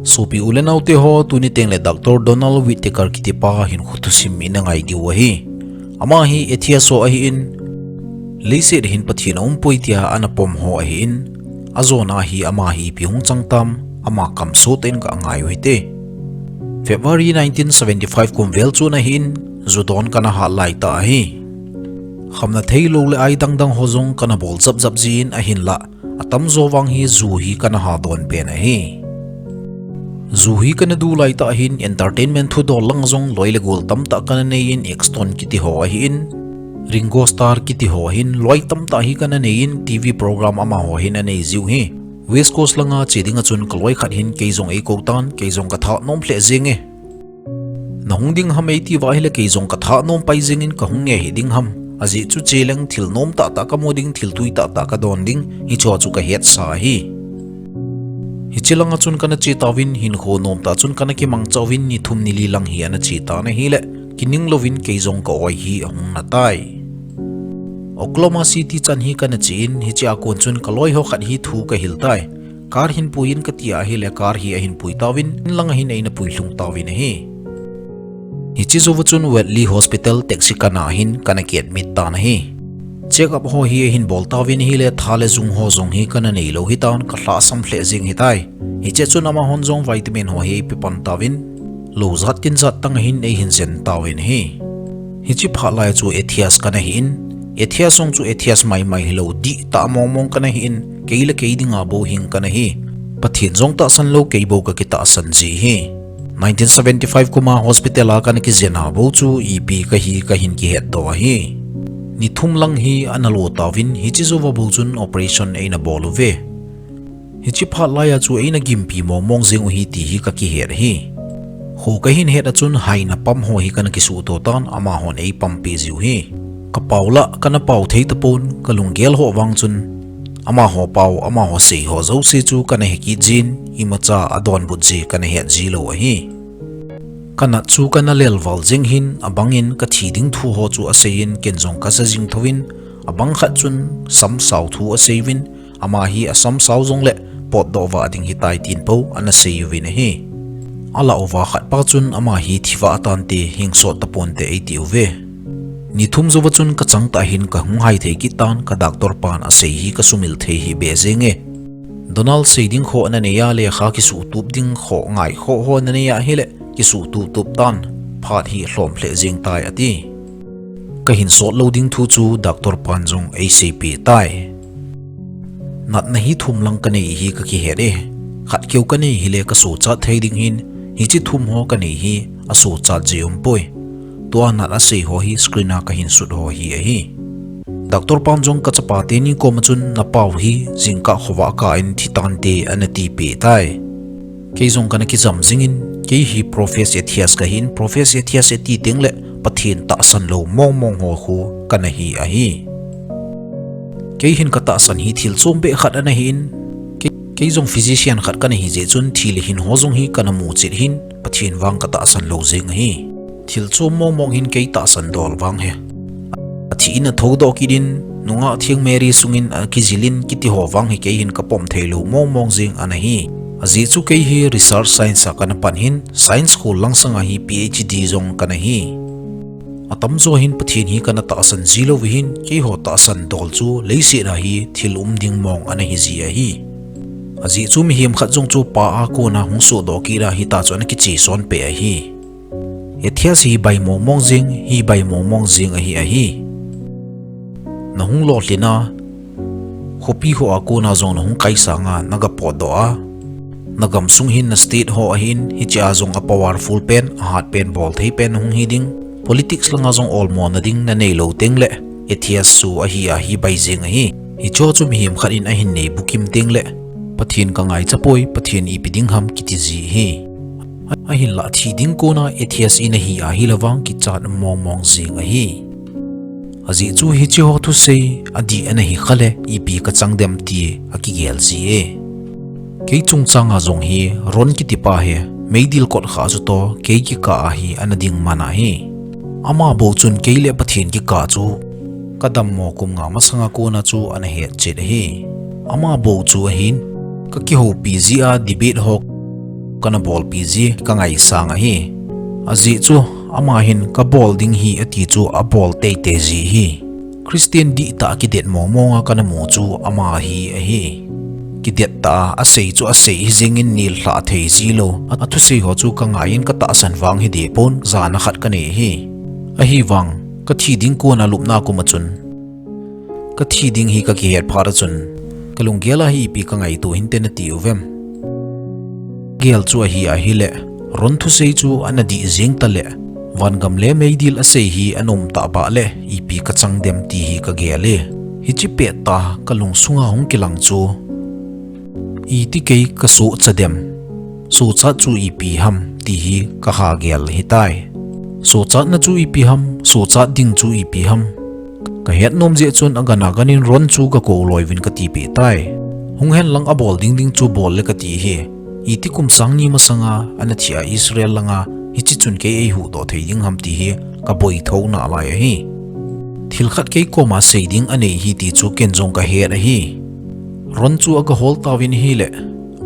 Sopi ulen autte ho tuni teng le Dr. Donald Whitaker kitipa hin khutusim ina ngai diwa hi. Ama hi ethiaso ahi in leiset hin pathina umpoitia anapom ho ahi in azona hi ama hi pihung changtam ama kamso ten ka ngai hoite. February 1975 kumvel chu na hin zudon kana ha lai ta hi. Khamna theilo le ai dang hozong kana bol zap jin ahin la atam zowang hi zu hi kana ha don pe na hi. Zuhi kana du lai ta hin entertainment thu dol lang zong loile gol tam ta kana nein exton kiti ho hin Ringo Star kiti ho hin loi tam ta hi kana nein TV program ama ho hin anei ziu hi West Coast langa chidinga chun kaloi khat hin keizong ei koktan keizong ka tha nom ple zinge nahung ding ham ei ti wa hile keizong ka tha nom pai zingin ka hung nge hi ding ham aji chu cheleng thil nom ta ka moding thil tui ta ka don ding hi cho chu ka het sa hi Hichilanga chun kana chi tawin hin kho nom ta chun kana ki mang chawin ni thum ni li lang hi ana chi ta na hi le kining lovin keizong ka oi hi ang na tai Oklahoma City chan hi kana chin hi cha kon chun kaloi ho khat hi thu ka hil tai kar hin puin ka tia hi le kar hi a hin pui tawin lang hin eina pui hlung tawin hi Hichi zo chun Wetley Hospital taxi kana hin kana ki admit ta na hi Check up ho hi hin bol tawin hi le thale zung ho zong hi kana nei lo hi tawn ka hla sam hle jing hi tai hi che chun ama hon zong vitamin ho hi pi pan tawin lo zat kin zat tang hin ei hin zen tawin hi chi pha lai chu ethias kana hi in ethias song chu ethias mai lo di ta mong kana hi in keile keidinga bo hing kana hi pathin zong ta san lo keibo ka kita san ji hi 1975 kuma hospital a kana ki zena bo chu ep ka hin ki het do hi Ni thum lang hi analo tawin hi chi zuwa bulchun operation eina bolu ve hi chi pha laya chu eina gimpi mong zeng hi ti hi ka ki her hi ho ka hin het achun haina pam ho hi kana ki su to tan ama hon ei pam pi ziu hi ka paula kana pau thei tapon ka lunggel ho wang chun ama ho pau ama ho sei ho zo se chu kana he ki jin imacha adon budje kana he ji lo hi kana chu kana lelwal jing hin abangin ka thiding thu ho chu asein kenjong ka sajing thowin abang khat chun sam sau thu asevin ama hi asam sau jong le pot do wa ding hi tai tin po ana sevin hi ala over khat pa chun ama hi thiwa atan te hingso tapon te ei tiu ve ni thum zo chun ka chang ta hin ka hung hai the ki tan ka doctor pan ase hi ka sumil the hi be zenge Donald Seiding kho na ne ya le kha ki su tup ding kho ngai kho ho na ne ya hi le kisu tu tup tan phat hi hlom hle jing tai ati ka hin so loading thu chu Dr. Panjong ACP tai nat na hi thum lang ka nei hi ka ki here khat keu ka nei hi le ka so cha thading hin hi chi thum ho ka nei hi a so cha jeum poi to nat a sei ho hi screen a ka hin sut ho hi Dr. Panjong ka chapa te ni ko machun na pau hi jingka khowa ka in thitan te anati pe tai keizong kana ki jam jingin ke hi professor ethias ka hin professor ethias eti tingle pathin ta san lo mong ho khu kana hi a hi ke hin ka ta san hi thil chom be khat ana hin ke jong physician khat kana hi je chun thil hin ho jong hi kana mu chit hin pathin wang ka ta san lo jing hi thil chom mong hin ke ta san dol wang he athi in thodo kidin nunga thiang mary sungin kizilin kiti ho wang hi ke hin ka pom thelo mong jing ana hi Azi chu kei hi research science kana panhin science school langsanga hi PhD zong kana hi atam zo hin pathin hi kana ta san zilo wihin ke ho ta san dol chu leisi ra hi thil ding mong ana hi zia hi azi chu mi him khat jong chu pa a ko na hung so do ki ra hi ta chona ki chi son pe a hi ethias hi bai mong jing a hi na hung lo hlina khopi ho a ko na zong na hung kai sanga naga po do a Nagam sung hin na state ho ahin hi cha zong a powerful pen a hard pen ball thei pen hung hi ding politics langa zong all mo na ding na nei lo teng le ethias su a hi bai jing a hi cho chum him khat in a hin nei bukim teng le pathin ka ngai chapoi pathin I piding ham kiti ji hi a hin la thi ding ko na ethias in a hi lawang ki chat mong jing a hi azi chu hi chi ho thu sei adi ana hi khale ep ka changdem ti a ki gel ji e Kei chung changa zong hi ron ki tipa he meidil kot kha zu to kei ki ka hi anading mana hi ama bo chun keile pathin ki ka chu kadam mo kum nga masanga ko na chu ana he chet hi ama bo chu hin ka ki ho PG a debate hok kana bol pg ka ngai sang hi azi chu ama hin ka bol ding hi ati chu a bol te te ji hi Christian di ta ki det mo kana mu chu ama hi a hi ki det ta a sei chu a sei hi zingin nil hla thei ji lo athu sei ho chu ka ngain ka ta san wang hi de pon zana khat ka ne hi a hi wang ka thi ding ko na lup na ko ma chun ka thi ding hi ka ki het phara chun kalung gela hi pi ka ngai tu hin te na ti ovem gel chu hi a hi le ron thu sei chu anadi zing ta le van gam le mei dil a sei hi anom ta ba le ip ka chang dem ti hi ka gele hi chi pe ta kalung sunga hong kilang chu i ti ke ka so chadem so cha chu ip ham ti hi ka ha gel hi tai so cha na chu ip ham so cha ding chu ip ham ka het nom je chun agana ganin ron chu ka ko loi win ka ti pe tai hong hen lang a bol ding ding chu bol le ka ti hi iti kum sang ni ma sanga anathia Israel langa hi chi chun ke ei hu do thei ding ham ti hi ka boi tho na lai hi thil khat ke ko ma sei ding anei hi ti chu ken jong ka he na hi ron chu aga hol tawin hi le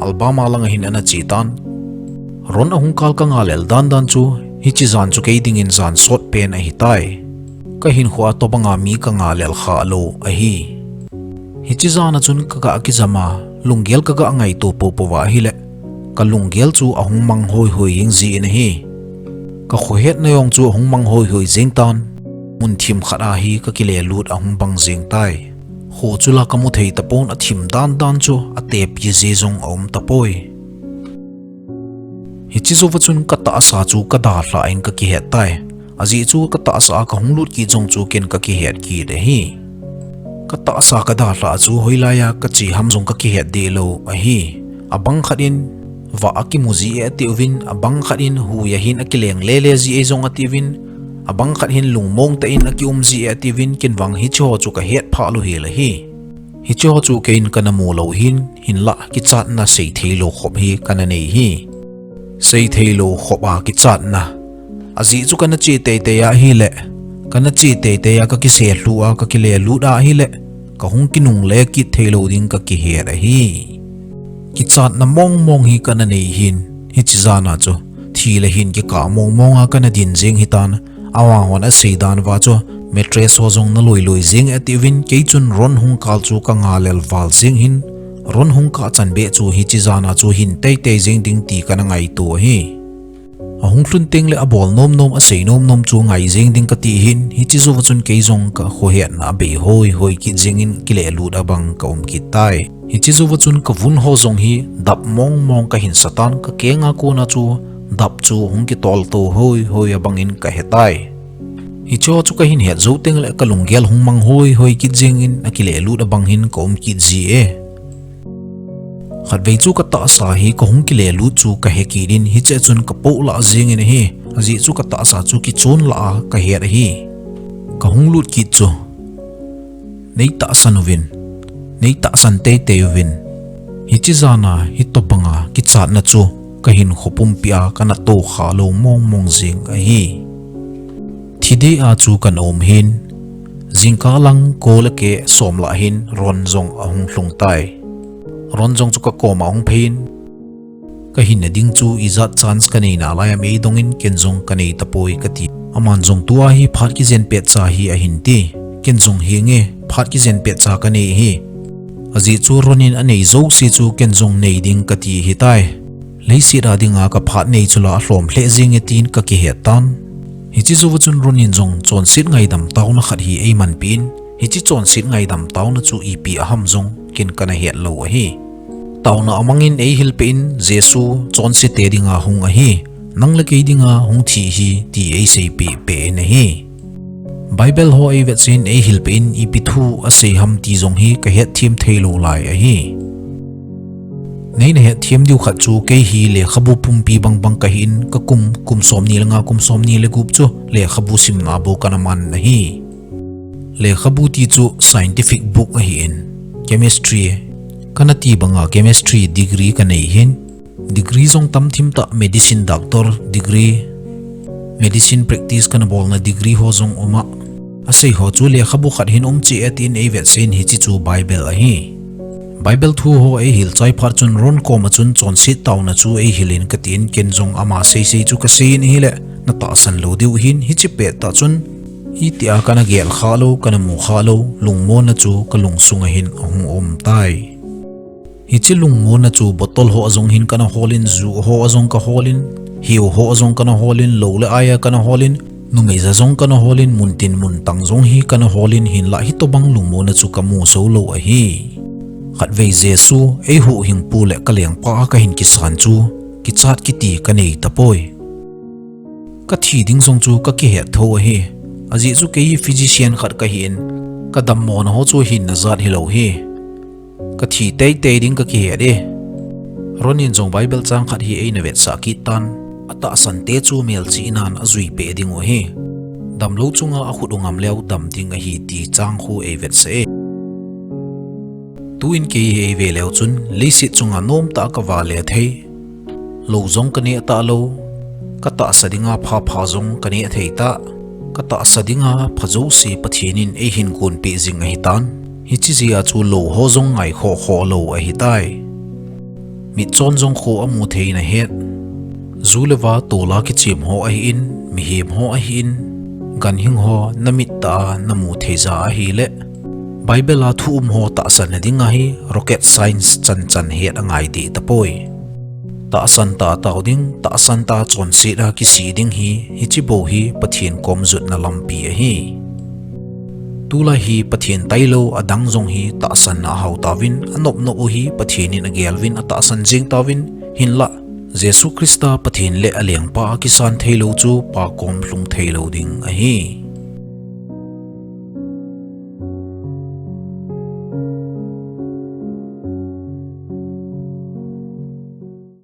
Alabama langa hin ana chi tan ron a hung kal ka nga lel dan dan chu hi chi zan chu ke ding in zan sot pen a hi tai ka hin khwa to banga mi ka nga lel kha lo a hi hi chi zan a chun ka ki zama lunggel ka ga ngai to po po wa hi le ka lunggel chu ahung mang hoi hoi yeng zi na hi ka khohet na yong chu ahung mang hoi hoi jeng tan mun thim khara hi ka kile lut ahung bang jeng tai ho chula ka mu thei tapon a thim dan dan chu a te pi je jong om tapoi hi chi zo wachun ka ta sa chu ka da hla in ka ki het tai azi chu ka ta sa ka hung lut ki jong chu ken ka ki het ki de hi ka ta sa ka da hla chu hoilaya ka chi ham jong ka ki het de lo a hi abang khatin wa akimuzi e tiwin abang khatin hu ya hin akileng lele ji e zong ativin abang khat hin lungmong ta in akiumzi e ativin kinwang hi cho chu ka het pha lu he la hi hi cho chu kein kana mu lo hin la ki chat na sei theilo khop hi kana nei hi sei theilo khopa ki chat na azi chu kana che te te ya hi le kana che te te ya ka ki se lu a ka ki le lu da hi le ka hung kinung le ki theilo ding ka ki he ra hi ki chat na mong hi kana nei hin hi chi zana chu thi le hin ki ka mong a kana din jing hi tan awa hon a seidan wa chu mattress ho jong na loi jing ativin ke chun ron hung kal chu ka nga lel wal jing hin ron hung ka chan be chu hi chi zana chu hin te jing ding ti kana ngai tu hi a hung hlun teng le a bol nom a sei nom chu ngai jing ding ka ti hin hi chi zo chun ke jong ka ho he na be hoi ki jing in ki le lu da bang ka ki tai hi chi zo chun ka vun ho zong hi dap mong ka hin satan ka kenga ko na chu dap chu hung ki tol to hoi abangin ka hetai hi cho chu ka hin het zo teng le ka lunggel hung mang hoi ki jing in akile lu da bang hin kom ki ji e khat vei chu ka ta sa hi ka hung ki le lu chu ka he ki din hi che chun ka po la jing in hi azi chu ka ta sa chu ki chon la ka he ra hi ka hung lut ki chu nei ta sanovin nei ta san te win hi chi zana hi to banga ki chat na chu ka hin khopum pia kana to kha lo mong jing a hi thide a chu kan om hin jingka lang ko le ke som la hin ron jong ahung hlung tai ron jong chu ka ko ma hung phin ka hin ding chu izat chance ka nei na la ya me dongin ken jong ka nei tapoi ka ti aman jong tua hi phat ki zen pe cha hi a hin ti ken jong hi nge phat ki zen pe cha ka nei hi azi chu ronin anei zo si chu ken jong nei ding ka ti hi tai leisi ra dinga ka phat nei chula hlom hle jing etin ka ki he tan hi chi zo chun ronin jong chon sit ngai dam taw na khat hi ei man pin hi chi chon sit ngai dam taw na chu ep aham jong kin kana he lo hi taw na amangin ei hil pin jesu chon si te dinga hung a hi nang le ke dinga hung thi hi ti ei sei pe na hi Bible ho ei vetsin ei hil pin ep thu a sei ham ti jong hi ka het thim theilo lai a hi nei ne thiam diu khat chu ke hi le khabu pumpi bang ka hin ka kum som ni langa kum som ni le gup chu le khabu sim na bo kana man na hi le khabu ti chu scientific book a hi in chemistry kana ti banga chemistry degree ka nei hin degree jong tam thim ta medicine doctor degree medicine practice kana bol na degree ho jong oma asei ho chu le khabu khat hin chi atin ei vet sen hi chi chu Bible a hi Bible thu ho e hil chai phar chun ron ko ma chun chon si taw na chu e hilin katin ken jong ama sei chu ka sin hi le na ta san lo diu hin hi chi pe ta chun hi tia kana gel khalo kana mu khalo lungmo na chu ka lungsunga hin om tai hi chi lungmo na chu botol ho azong hin kana holin zu ho azong ka holin hiu ho azong kana holin lo le aya kana holin nungei za zong kana holin muntin mun tang zong hi kana holin hin la hi to bang lungmo na chu ka mu so lo a hi khat vei jesu e hu hing pu le kaleng pa ka hin ki san chu ki chat ki ti ka nei ta poi ka thi ding zong chu ka ki he tho hi aji chu ke physician khat ka hin ka dam mon ho chu hin na zat hi lo hi ka thi te ding ka ki he de ronin zong bible chang khat hi e na vet sa ki tan ata san te chu mel chi nan azui pe ding o hi dam lo chunga a khudungam leo dam ding a hi ti chang khu e vet se tuin ke he ve leo chun leisi chunga nom ta ka wa le thei lo zong ka ne ta lo ka ta sadinga pha zong ka ne thei ta ka ta sadinga phajo se pathinin e hin kun pe jing a hi tan hi chi zia chu lo ho zong ngai kho lo a hi tai mi chon zong kho amu thei na het zulewa tola ki chim ho a hi in mi him ho a hi in gan hing ho namit ta namu theiza a hi le Bible a thu ho ta san dinga hi rocket science chan het angai di ta poi ta san ta taw ding ta san ta chon si ra ki si ding hi chi bo hi pathin kom zut na lampi a hi tula hi pathin tailo adang zong hi ta san na hau tawin anop no hi pathin in agelvin ata san jing tawin hin la Jesu Krista pathin le aliang pa ki san thailo chu pa kom hlung thailo ding a hi